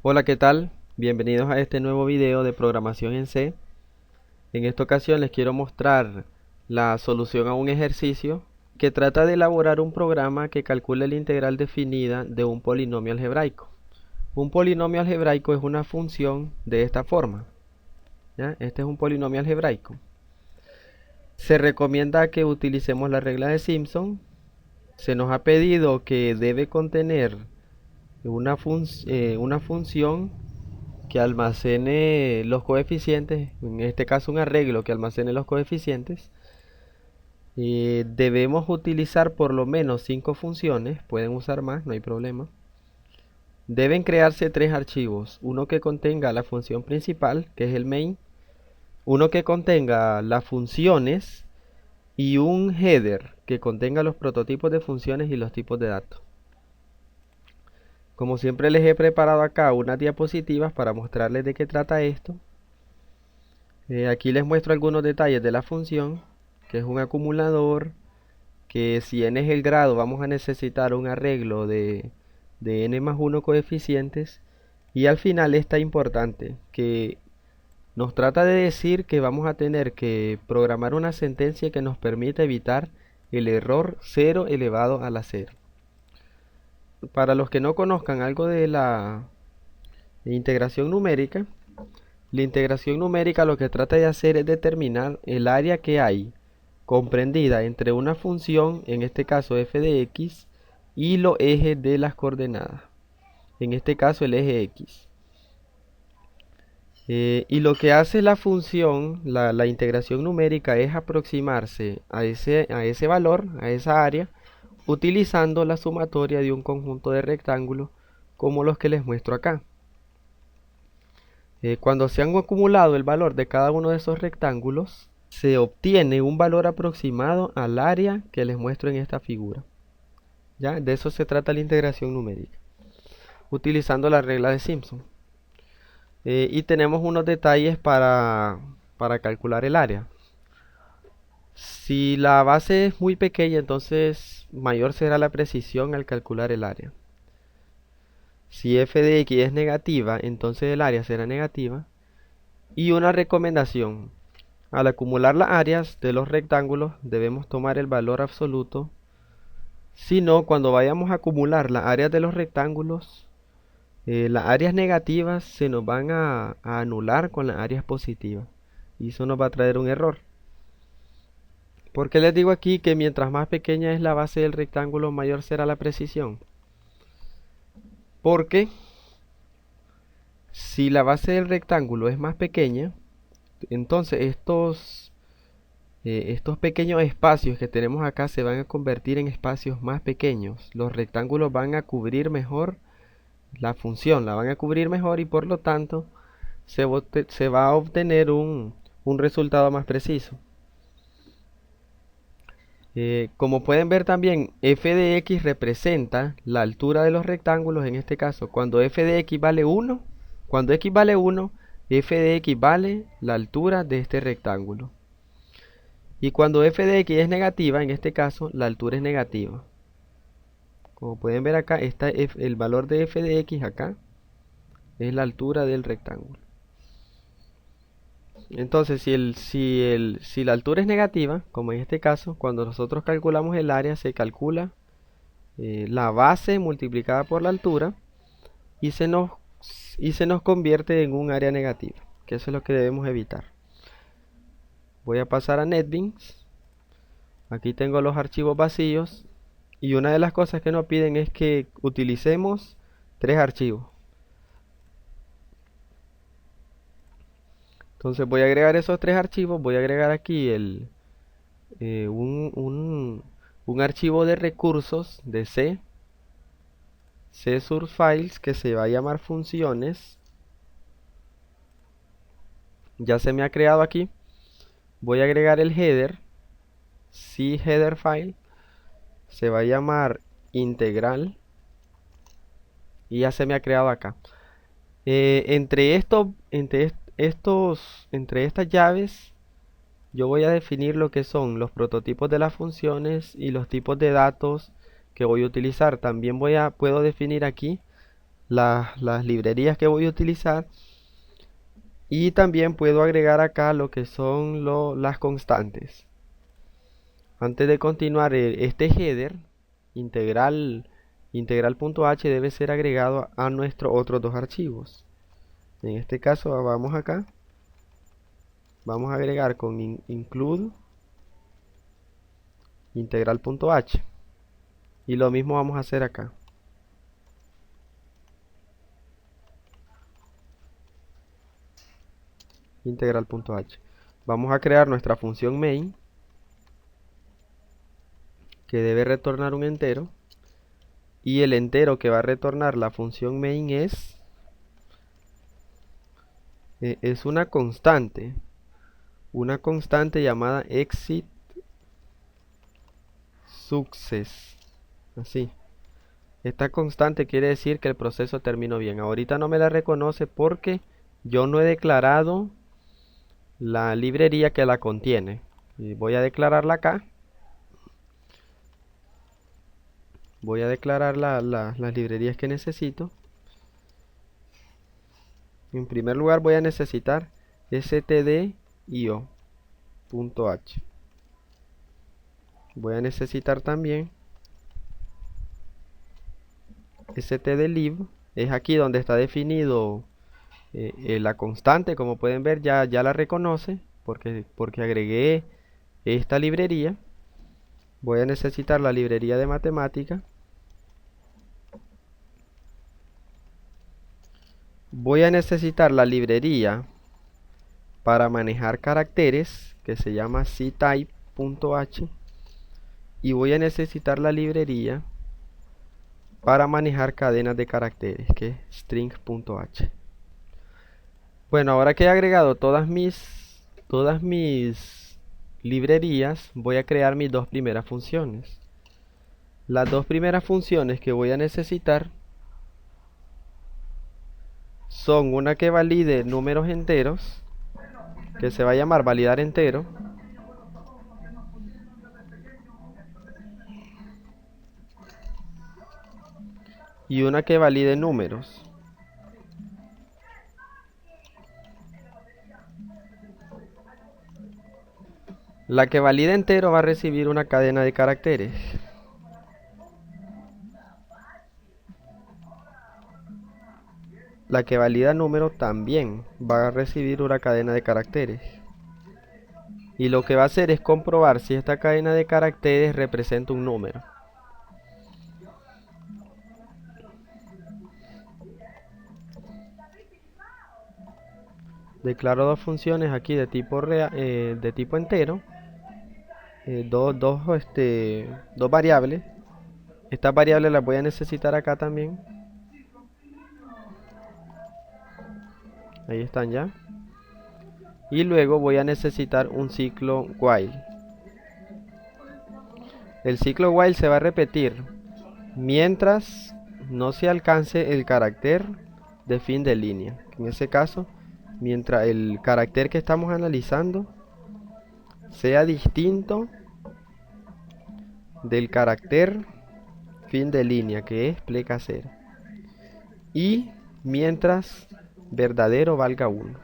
Hola, ¿qué tal? Bienvenidos a este nuevo video de programación en C. En esta ocasión les quiero mostrar la solución a un ejercicio que trata de elaborar un programa que calcule la integral definida de un polinomio algebraico. Un polinomio algebraico es una función de esta forma, ¿ya? Este es un polinomio algebraico. Se recomienda que utilicemos la regla de Simpson. Se nos ha pedido que debe contener una función que almacene los coeficientes, en este caso un arreglo que almacene los coeficientes. Debemos utilizar por lo menos 5 funciones, pueden usar más, no hay problema. Deben crearse 3 archivos, uno que contenga la función principal, que es el main, uno que contenga las funciones y un header que contenga los prototipos de funciones y los tipos de datos. Como siempre les he preparado acá unas diapositivas para mostrarles de qué trata esto. Aquí les muestro algunos detalles de la función, que es un acumulador, que si n es el grado vamos a necesitar un arreglo de n más 1 coeficientes. Y al final está importante, que nos trata de decir que vamos a tener que programar una sentencia que nos permita evitar el error 0 elevado a la 0. Para los que no conozcan algo de la integración numérica, la integración numérica lo que trata de hacer es determinar el área que hay comprendida entre una función, en este caso f de x, y los ejes de las coordenadas, en este caso el eje x. Y lo que hace la función, la integración numérica, es aproximarse a ese valor, a esa área, utilizando la sumatoria de un conjunto de rectángulos como los que les muestro acá. Cuando se han acumulado el valor de cada uno de esos rectángulos, se obtiene un valor aproximado al área que les muestro en esta figura. ¿Ya? De eso se trata la integración numérica, utilizando la regla de Simpson. Y tenemos unos detalles para calcular el área. Si la base es muy pequeña, entonces mayor será la precisión al calcular el área. Si f de x es negativa, entonces el área será negativa. Y una recomendación: al acumular las áreas de los rectángulos debemos tomar el valor absoluto. Si no, cuando vayamos a acumular las áreas de los rectángulos, las áreas negativas se nos van a anular con las áreas positivas. Y eso nos va a traer un error. ¿Por qué les digo aquí que mientras más pequeña es la base del rectángulo, mayor será la precisión? Porque si la base del rectángulo es más pequeña, entonces estos pequeños espacios que tenemos acá se van a convertir en espacios más pequeños. Los rectángulos van a cubrir mejor la función, la van a cubrir mejor, y por lo tanto se va a obtener un resultado más preciso. Como pueden ver también, f de x representa la altura de los rectángulos. En este caso, cuando f de x vale 1, cuando x vale 1, f de x vale la altura de este rectángulo. Y cuando f de x es negativa, en este caso, la altura es negativa. Como pueden ver acá, está el valor de f de x acá, es la altura del rectángulo. Entonces, si la altura es negativa, como en este caso, cuando nosotros calculamos el área, se calcula la base multiplicada por la altura y se nos convierte en un área negativa, que eso es lo que debemos evitar. Voy a pasar a NetBeans. Aquí tengo los archivos vacíos, y una de las cosas que nos piden es que utilicemos 3 archivos. Entonces voy a agregar esos 3 archivos. Voy a agregar aquí un archivo de recursos de C, source files, que se va a llamar funciones. Ya se me ha creado aquí. Voy a agregar el header, C header file, se va a llamar integral, y ya se me ha creado acá. Entre estas llaves, yo voy a definir lo que son los prototipos de las funciones y los tipos de datos que voy a utilizar. También puedo definir aquí las librerías que voy a utilizar. Y también puedo agregar acá lo que son las constantes. Antes de continuar, este header integral.h debe ser agregado a nuestros otros dos archivos. En este caso vamos acá, vamos a agregar con include integral.h y lo mismo vamos a hacer acá. Integral.h. Vamos a crear nuestra función main que debe retornar un entero, y el entero que va a retornar la función main es una constante llamada exit success. Así. Esta constante quiere decir que el proceso terminó bien. Ahorita no me la reconoce porque yo no he declarado la librería que la contiene. Y voy a declararla acá. Voy a declarar las librerías que necesito. En primer lugar voy a necesitar stdio.h. Voy a necesitar también stdlib. Es aquí donde está definido la constante. Como pueden ver, ya la reconoce porque agregué esta librería. Voy a necesitar la librería de matemática. Voy a necesitar la librería para manejar caracteres que se llama ctype.h, y voy a necesitar la librería para manejar cadenas de caracteres que es string.h. Bueno, ahora que he agregado todas mis librerías, voy a crear mis dos primeras funciones. Las dos primeras funciones que voy a necesitar son una que valide números enteros, que se va a llamar validar entero, y una que valide números. La que valide entero va a recibir una cadena de caracteres. La que valida número también va a recibir una cadena de caracteres. Y lo que va a hacer es comprobar si esta cadena de caracteres representa un número. Declaro dos funciones aquí de tipo entero, dos variables. Estas variables las voy a necesitar acá también. Ahí están ya. Y luego voy a necesitar un ciclo while. El ciclo while se va a repetir mientras no se alcance el carácter de fin de línea. En ese caso, mientras el carácter que estamos analizando sea distinto del carácter fin de línea, que es pleca 0, y mientras verdadero valga 1.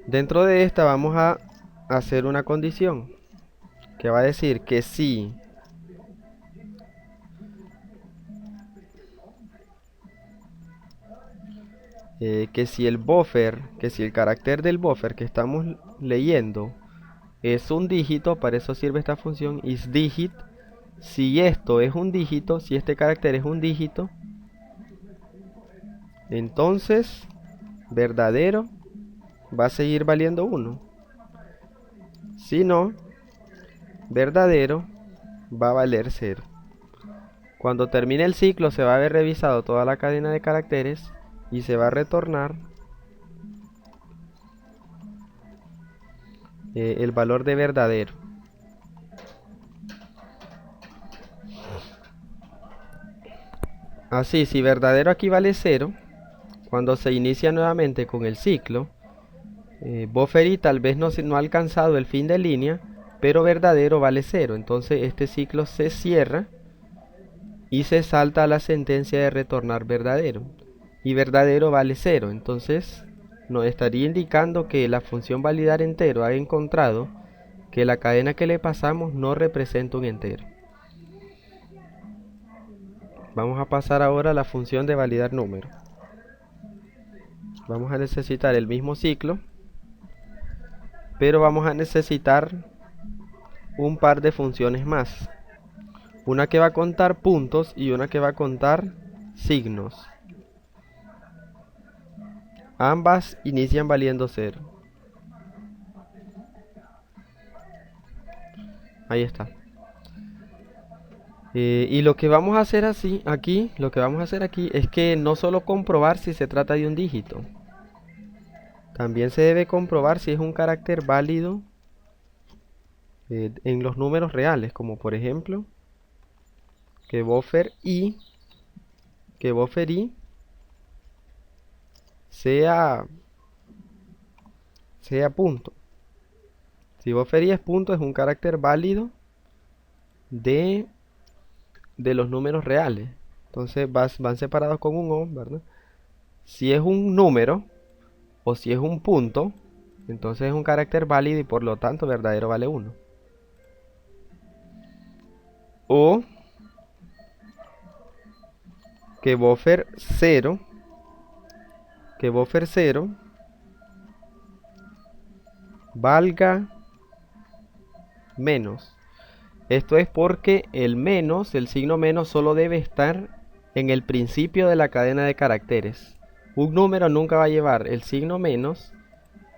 Dentro de esta vamos a hacer una condición que va a decir que si el carácter del buffer que estamos leyendo es un dígito, para eso sirve esta función isDigit. Si esto es un dígito, si este carácter es un dígito, entonces verdadero va a seguir valiendo 1. Si no, verdadero va a valer 0. Cuando termine el ciclo se va a haber revisado toda la cadena de caracteres y se va a retornar el valor de verdadero. Así, si verdadero aquí vale 0, cuando se inicia nuevamente con el ciclo, buffer tal vez no ha alcanzado el fin de línea, pero verdadero vale 0. Entonces este ciclo se cierra y se salta a la sentencia de retornar verdadero. Y verdadero vale 0. Entonces nos estaría indicando que la función validar entero ha encontrado que la cadena que le pasamos no representa un entero. Vamos a pasar ahora a la función de validar número. Vamos a necesitar el mismo ciclo, pero vamos a necesitar un par de funciones más. Una que va a contar puntos y una que va a contar signos. Ambas inician valiendo 0. Ahí está. Y lo que vamos a hacer lo que vamos a hacer aquí es que no solo comprobar si se trata de un dígito, también se debe comprobar si es un carácter válido en los números reales, como por ejemplo que buffer i sea punto. Si buffer i es punto, es un carácter válido de los números reales. Entonces van separados con un o, ¿verdad? Si es un número o si es un punto, entonces es un carácter válido y por lo tanto verdadero vale 1. O que buffer 0 valga menos. Esto es porque el menos, el signo menos, solo debe estar en el principio de la cadena de caracteres. Un número nunca va a llevar el signo menos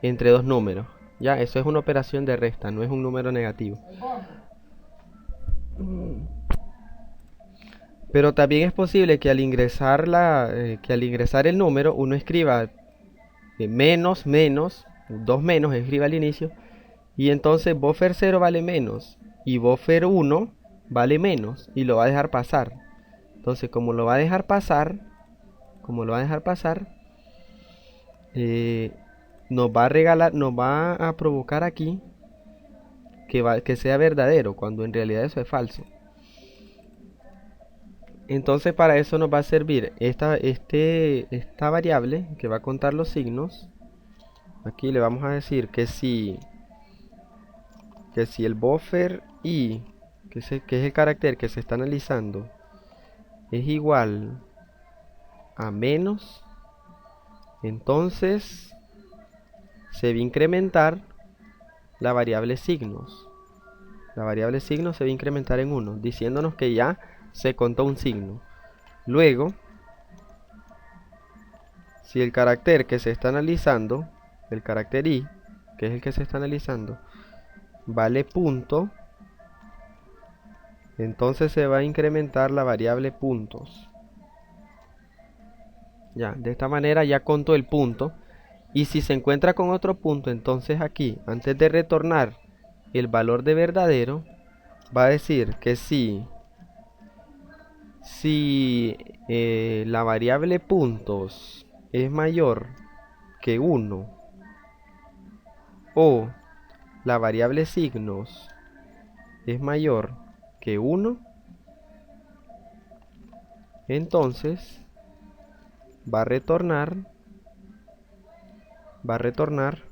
entre dos números. Ya, eso es una operación de resta, no es un número negativo. Pero también es posible que al ingresar el número uno escriba menos, 2 menos, escriba al inicio, y entonces buffer 0 vale menos y buffer 1 vale menos y lo va a dejar pasar. Entonces, como lo va a dejar pasar, nos va a provocar aquí que sea verdadero, cuando en realidad eso es falso. Entonces para eso nos va a servir esta variable que va a contar los signos. Aquí le vamos a decir que si el buffer i, que es el carácter que se está analizando, es igual a menos, entonces se va a incrementar la variable signos. La variable signos se va a incrementar en 1, diciéndonos que ya se contó un signo. Luego, si el carácter que se está analizando, el carácter i, que es el que se está analizando, vale punto, entonces se va a incrementar la variable puntos. Ya, de esta manera ya contó el punto. Y si se encuentra con otro punto, entonces aquí, antes de retornar el valor de verdadero, va a decir que si la variable puntos es mayor que 1 o la variable signos es mayor que 1, entonces va a retornar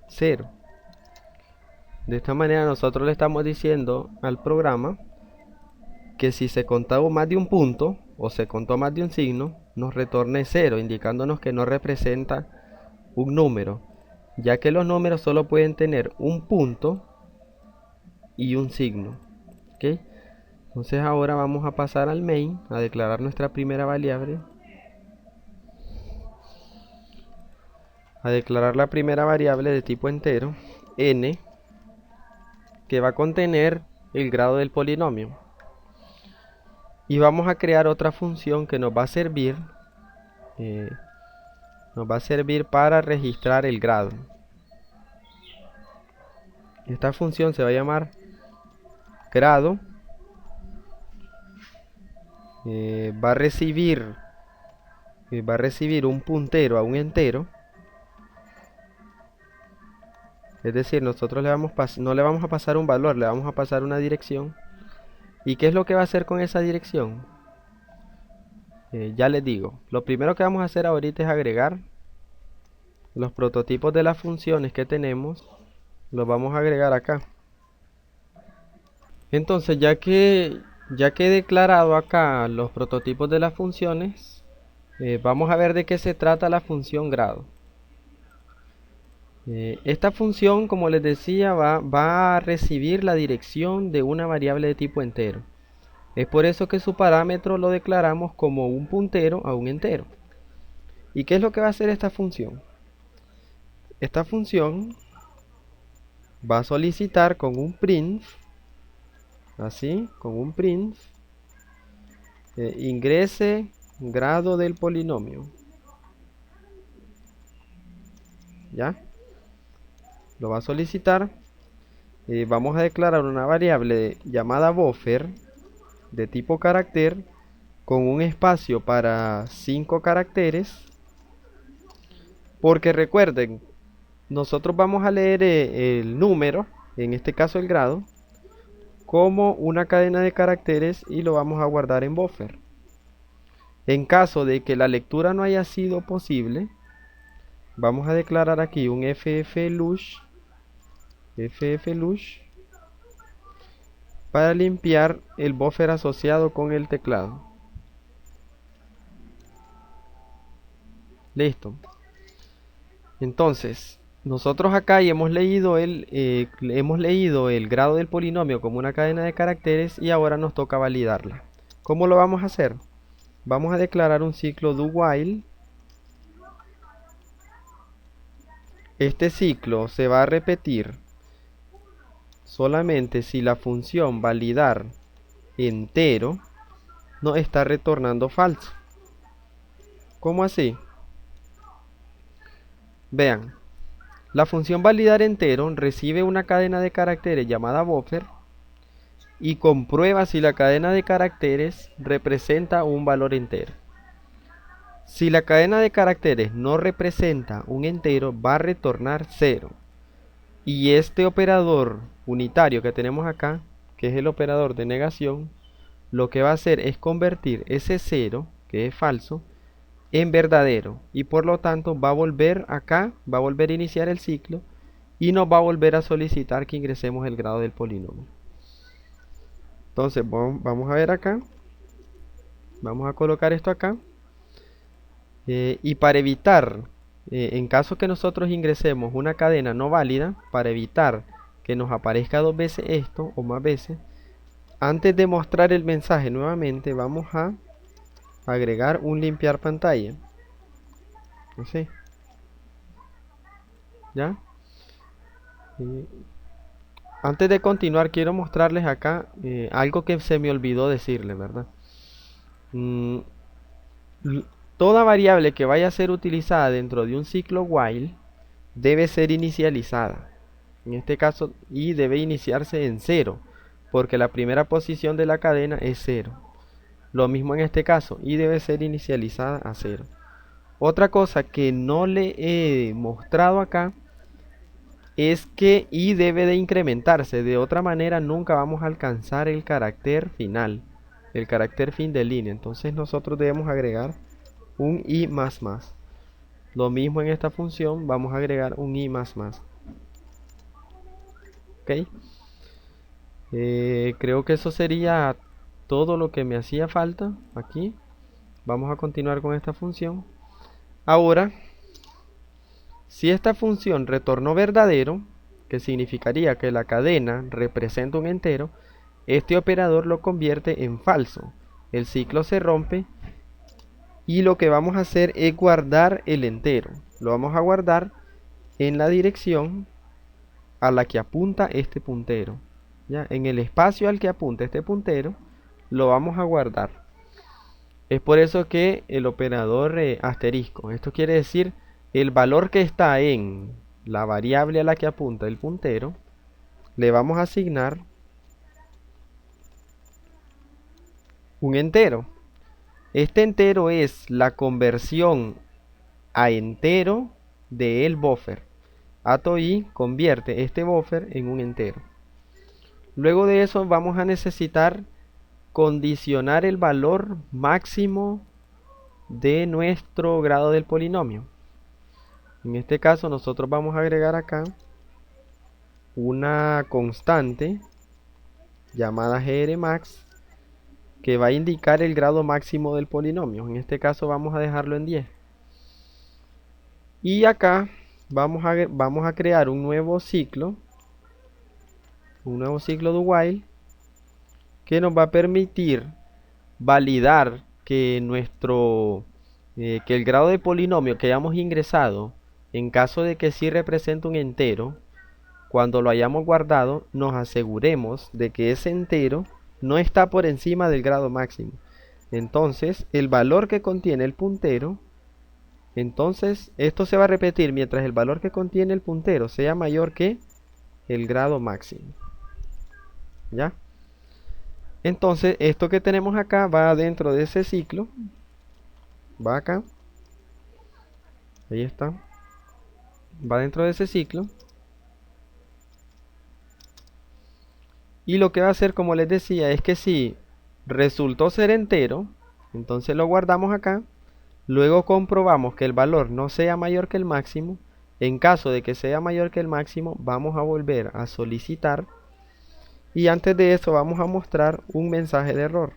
0. De esta manera nosotros le estamos diciendo al programa que si se contó más de un punto o se contó más de un signo, nos retorne 0, indicándonos que no representa un número, ya que los números solo pueden tener un punto y un signo. ¿Ok? Entonces ahora vamos a pasar al main, a declarar nuestra primera variable. A declarar la primera variable de tipo entero, n, que va a contener el grado del polinomio. Y vamos a crear otra función que nos va a servir para registrar el grado. Esta función se va a llamar grado. Va a recibir un puntero a un entero. Es decir, nosotros no le vamos a pasar un valor, le vamos a pasar una dirección. ¿Y qué es lo que va a hacer con esa dirección? Ya les digo, lo primero que vamos a hacer ahorita es agregar los prototipos de las funciones que tenemos, los vamos a agregar acá. Entonces, ya que he declarado acá los prototipos de las funciones, vamos a ver de qué se trata la función grado. Esta función, como les decía, va a recibir la dirección de una variable de tipo entero. Es por eso que su parámetro lo declaramos como un puntero a un entero. ¿Y qué es lo que va a hacer esta función? Esta función va a solicitar con un print, así, con un print, ingrese grado del polinomio. ¿Ya? Lo va a solicitar. Vamos a declarar una variable llamada buffer de tipo carácter con un espacio para 5 caracteres. Porque recuerden, nosotros vamos a leer el número, en este caso el grado, como una cadena de caracteres y lo vamos a guardar en buffer. En caso de que la lectura no haya sido posible, vamos a declarar aquí un fflush para limpiar el buffer asociado con el teclado. Listo. Entonces, nosotros acá hemos leído el grado del polinomio como una cadena de caracteres y ahora nos toca validarla. ¿Cómo lo vamos a hacer? Vamos a declarar un ciclo do while. Este ciclo se va a repetir solamente si la función validar entero nos está retornando falso. ¿Cómo así? Vean, la función validar entero recibe una cadena de caracteres llamada buffer y comprueba si la cadena de caracteres representa un valor entero. Si la cadena de caracteres no representa un entero, va a retornar 0. Y este operador unitario que tenemos acá, que es el operador de negación, lo que va a hacer es convertir ese 0, que es falso, en verdadero. Y por lo tanto va a volver acá, va a volver a iniciar el ciclo y nos va a volver a solicitar que ingresemos el grado del polinomio. Entonces vamos a ver acá, vamos a colocar esto acá. Y para evitar, en caso que nosotros ingresemos una cadena no válida, para evitar que nos aparezca 2 veces esto o más veces, antes de mostrar el mensaje nuevamente vamos a agregar un limpiar pantalla. Así. ¿Ya? Antes de continuar quiero mostrarles acá algo que se me olvidó decirles, ¿verdad? Mm, Toda variable que vaya a ser utilizada dentro de un ciclo while debe ser inicializada. En este caso, y debe iniciarse en 0, porque la primera posición de la cadena es 0. Lo mismo en este caso, y debe ser inicializada a 0. Otra cosa que no le he mostrado acá es que y debe de incrementarse. De otra manera nunca vamos a alcanzar el carácter final, el carácter fin de línea. Entonces nosotros debemos agregar un i más más. Lo mismo en esta función, vamos a agregar un i más más. Ok. Creo que eso sería todo lo que me hacía falta aquí. Vamos a continuar con esta función. Ahora, si esta función retornó verdadero, que significaría que la cadena representa un entero, este operador lo convierte en falso. El ciclo se rompe y lo que vamos a hacer es guardar el entero. Lo vamos a guardar en la dirección a la que apunta este puntero. ¿Ya? En el espacio al que apunta este puntero lo vamos a guardar. Es por eso que el operador asterisco, esto quiere decir el valor que está en la variable a la que apunta el puntero, le vamos a asignar un entero. Este entero es la conversión a entero del buffer. AtoI convierte este buffer en un entero. Luego de eso vamos a necesitar condicionar el valor máximo de nuestro grado del polinomio. En este caso nosotros vamos a agregar acá una constante llamada grmax que va a indicar el grado máximo del polinomio. En este caso vamos a dejarlo en 10. Y acá vamos a crear un nuevo ciclo do while que nos va a permitir validar que que el grado de polinomio que hayamos ingresado, en caso de que sí represente un entero, cuando lo hayamos guardado, nos aseguremos de que ese entero no está por encima del grado máximo. Entonces, el valor que contiene el puntero, entonces esto se va a repetir mientras el valor que contiene el puntero sea mayor que el grado máximo. ¿Ya? Entonces, esto que tenemos acá va dentro de ese ciclo. Va acá. Ahí está. Va dentro de ese ciclo. Y lo que va a hacer, como les decía, es que si resultó ser entero, entonces lo guardamos acá. Luego comprobamos que el valor no sea mayor que el máximo. En caso de que sea mayor que el máximo, vamos a volver a solicitar. Y antes de eso vamos a mostrar un mensaje de error.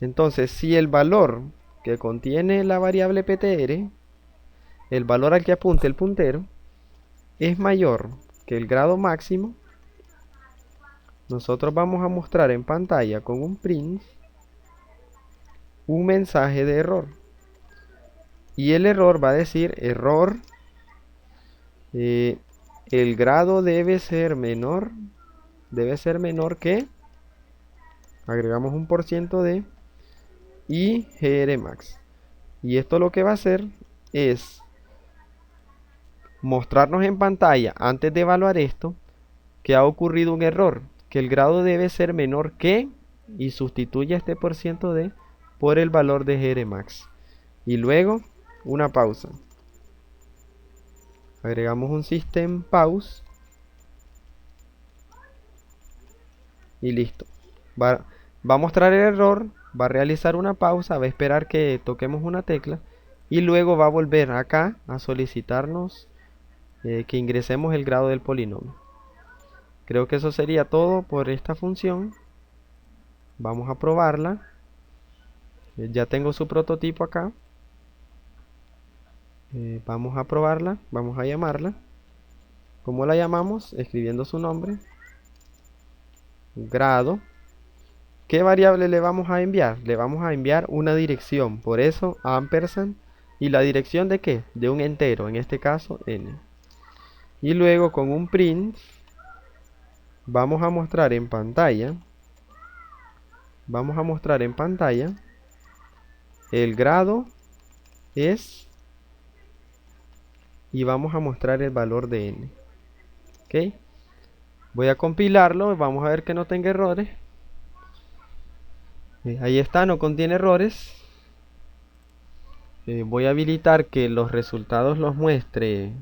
Entonces, si el valor que contiene la variable ptr, el valor al que apunte el puntero, es mayor que el grado máximo, nosotros vamos a mostrar en pantalla con un print un mensaje de error. Y el error va a decir error, el grado debe ser menor que, agregamos un % de y grmax. Y esto lo que va a hacer es mostrarnos en pantalla, antes de evaluar esto, que ha ocurrido un error, que el grado debe ser menor que, y sustituye este % de por el valor de grmax. Y luego una pausa. Agregamos un system pause y listo. Va a mostrar el error, va a realizar una pausa, va a esperar que toquemos una tecla y luego va a volver acá a solicitarnos que ingresemos el grado del polinomio. Creo que eso sería todo por esta función. Vamos a probarla. Ya tengo su prototipo acá. Vamos a probarla, vamos a llamarla. ¿Cómo la llamamos? Escribiendo su nombre. Grado. ¿Qué variable le vamos a enviar? Le vamos a enviar una dirección. Por eso ampersand. ¿Y la dirección de qué? De un entero, en este caso n. Y luego con un print vamos a mostrar en pantalla. Vamos a mostrar en pantalla el grado es, y vamos a mostrar el valor de n. ¿Ok? Voy a compilarlo, vamos a ver que no tenga errores. Ahí está, no contiene errores. Voy a habilitar que los resultados los muestre.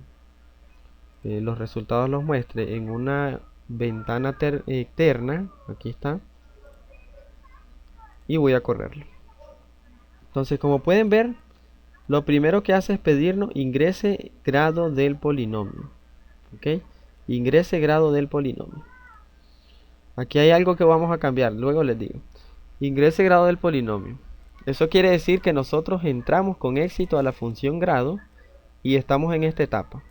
En una ventana externa. Aquí está. Y voy a correrlo. Entonces, como pueden ver, lo primero que hace es pedirnos ingrese grado del polinomio. ¿Ok? Ingrese grado del polinomio. Aquí hay algo que vamos a cambiar, luego les digo. Ingrese grado del polinomio. Eso quiere decir que nosotros entramos con éxito a la función grado y estamos en esta etapa,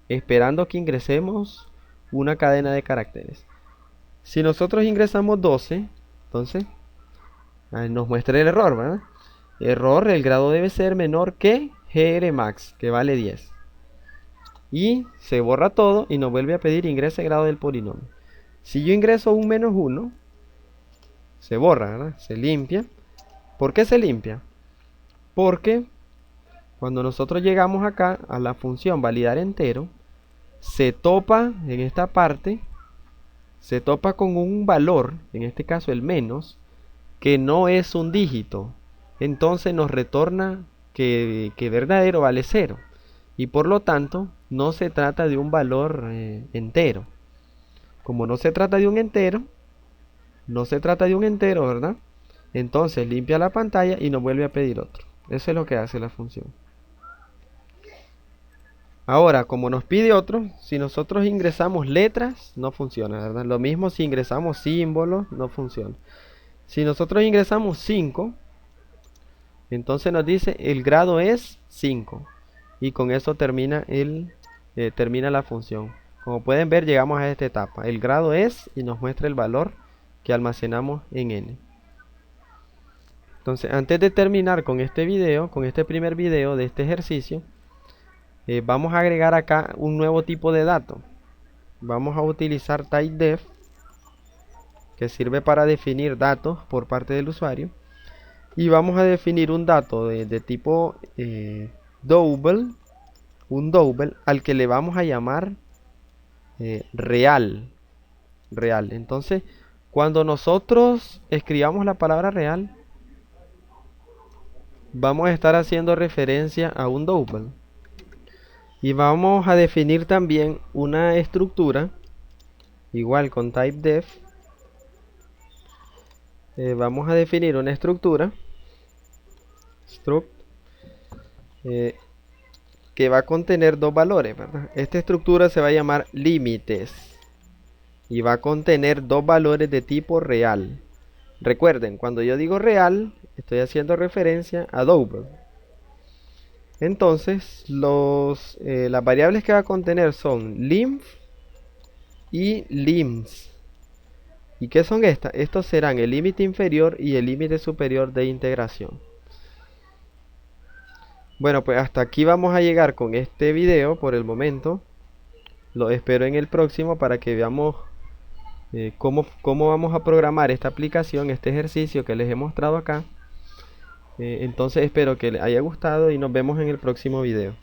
esperando que ingresemos una cadena de caracteres. Si nosotros ingresamos 12, entonces nos muestra el error, ¿verdad? Error, el grado debe ser menor que grmax, que vale 10. Y se borra todo y nos vuelve a pedir ingrese grado del polinomio. Si yo ingreso un -1, se borra, ¿verdad? Se limpia. ¿Por qué se limpia? Porque cuando nosotros llegamos acá a la función validar entero, se topa en esta parte, se topa con un valor, en este caso el menos, que no es un dígito. Entonces nos retorna que verdadero vale 0. Y por lo tanto no se trata de un valor entero. Como no se trata de un entero, ¿verdad? Entonces limpia la pantalla y nos vuelve a pedir otro. Eso es lo que hace la función. Ahora, como nos pide otro, si nosotros ingresamos letras, no funciona, ¿verdad? Lo mismo si ingresamos símbolos, no funciona. Si nosotros ingresamos 5, entonces nos dice el grado es 5. Y con eso termina la función. Como pueden ver, llegamos a esta etapa. El grado es y nos muestra el valor que almacenamos en n. Entonces, antes de terminar con este video, con este primer video de este ejercicio, vamos a agregar acá un nuevo tipo de dato. Vamos a utilizar typedef, que sirve para definir datos por parte del usuario. Y vamos a definir un dato de tipo double, un double al que le vamos a llamar real. Entonces, cuando nosotros escribamos la palabra real, vamos a estar haciendo referencia a un double. Y vamos a definir también una estructura, igual con typedef. Vamos a definir una estructura, struct, que va a contener dos valores, ¿verdad? Esta estructura se va a llamar límites y va a contener dos valores de tipo real. Recuerden, cuando yo digo real, estoy haciendo referencia a double. Entonces, las variables que va a contener son lim y lims. ¿Y qué son estas? Estos serán el límite inferior y el límite superior de integración. Bueno, pues hasta aquí vamos a llegar con este video por el momento. Lo espero en el próximo para que veamos cómo vamos a programar esta aplicación, este ejercicio que les he mostrado acá. Entonces espero que les haya gustado y nos vemos en el próximo video.